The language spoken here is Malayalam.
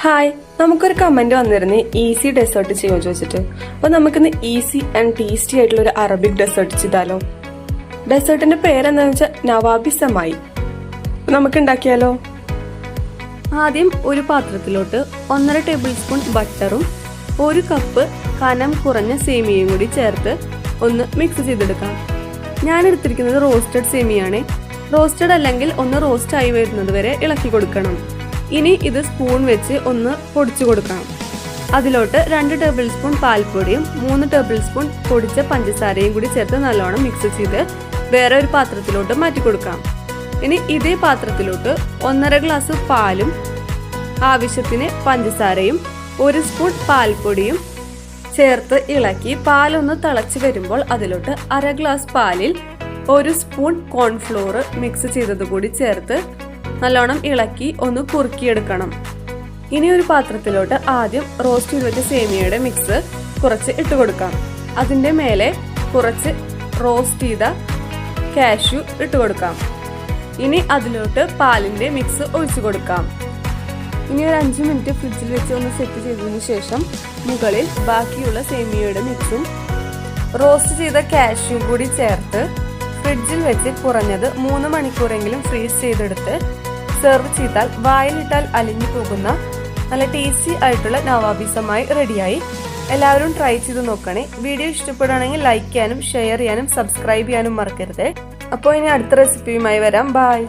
ഹായ്, നമുക്കൊരു കമന്റ് വന്നിരുന്നു ഈസി ഡെസേർട്ട് ചെയ്യുമോ ചോദിച്ചിട്ട്. അപ്പൊ നമുക്കിന്ന് ഈസി ആൻഡ് ടേസ്റ്റി ആയിട്ടുള്ള ഒരു അറബിക് ഡെസേർട്ട് ചെയ്താലോ. ഡെസേർട്ടിന്റെ പേരെന്താന്ന് വെച്ചാൽ നവാബി സമായി. നമുക്ക് ഉണ്ടാക്കിയാലോ. ആദ്യം ഒരു പാത്രത്തിലോട്ട് 1.5 ടേബിൾ സ്പൂൺ ബട്ടറും 1 കപ്പ് കനം കുറഞ്ഞ സേമിയയും കൂടി ചേർത്ത് ഒന്ന് മിക്സ് ചെയ്തെടുക്കാം. ഞാൻ എടുത്തിരിക്കുന്നത് റോസ്റ്റഡ് സേമിയാണ്. റോസ്റ്റഡ് അല്ലെങ്കിൽ ഒന്ന് റോസ്റ്റ് ആയി വരുന്നത് വരെ ഇളക്കി കൊടുക്കണം. ഇനി ഇത് സ്പൂൺ വെച്ച് ഒന്ന് പൊടിച്ചു കൊടുക്കണം. അതിലോട്ട് 2 ടേബിൾ സ്പൂൺ പാൽപ്പൊടിയും 3 ടേബിൾ സ്പൂൺ പൊടിച്ച പഞ്ചസാരയും കൂടി ചേർത്ത് നല്ലോണം മിക്സ് ചെയ്ത് വേറെ ഒരു പാത്രത്തിലോട്ട് മാറ്റി കൊടുക്കാം. ഇനി ഇതേ പാത്രത്തിലോട്ട് 1.5 ഗ്ലാസ് പാലും ആവശ്യത്തിന് പഞ്ചസാരയും 1 സ്പൂൺ പാൽപ്പൊടിയും ചേർത്ത് ഇളക്കി പാലൊന്ന് തിളച്ച് വരുമ്പോൾ അതിലോട്ട് 1/2 ഗ്ലാസ് പാലിൽ 1 സ്പൂൺ കോൺഫ്ലോർ മിക്സ് ചെയ്തത് കൂടി ചേർത്ത് നല്ലോണം ഇളക്കി ഒന്ന് കുറുക്കിയെടുക്കണം. ഇനി ഒരു പാത്രത്തിലോട്ട് ആദ്യം റോസ്റ്റ് ചെയ്ത് വെച്ച സേമിയയുടെ മിക്സ് കുറച്ച് ഇട്ട് കൊടുക്കാം. അതിൻ്റെ മേലെ കുറച്ച് റോസ്റ്റ് ചെയ്ത കാഷ്യൂ ഇട്ട് കൊടുക്കാം. ഇനി അതിലോട്ട് പാലിൻ്റെ മിക്സ് ഒഴിച്ചു കൊടുക്കാം. ഇനി ഒരു 5 മിനിറ്റ് ഫ്രിഡ്ജിൽ വെച്ച് ഒന്ന് സെറ്റ് ചെയ്തതിനു ശേഷം മുകളിൽ ബാക്കിയുള്ള സേമിയയുടെ മിക്സും റോസ്റ്റ് ചെയ്ത കാഷ്യൂ കൂടി ചേർത്ത് ഫ്രിഡ്ജിൽ വെച്ച് കുറഞ്ഞത് 3 മണിക്കൂറെങ്കിലും ഫ്രീസ് ചെയ്തെടുത്ത് സെർവ് ചെയ്താൽ വായിലിട്ടാൽ അലിഞ്ഞു പോകുന്ന നല്ല ടേസ്റ്റി ആയിട്ടുള്ള നവാബി സമായി റെഡിയായി. എല്ലാവരും ട്രൈ ചെയ്ത് നോക്കണേ. വീഡിയോ ഇഷ്ടപ്പെടുകയാണെങ്കിൽ ലൈക്ക് ചെയ്യാനും ഷെയർ ചെയ്യാനും സബ്സ്ക്രൈബ് ചെയ്യാനും മറക്കരുത്. അപ്പോൾ ഇനി അടുത്ത റെസിപ്പിയുമായി വരാം. ബൈ.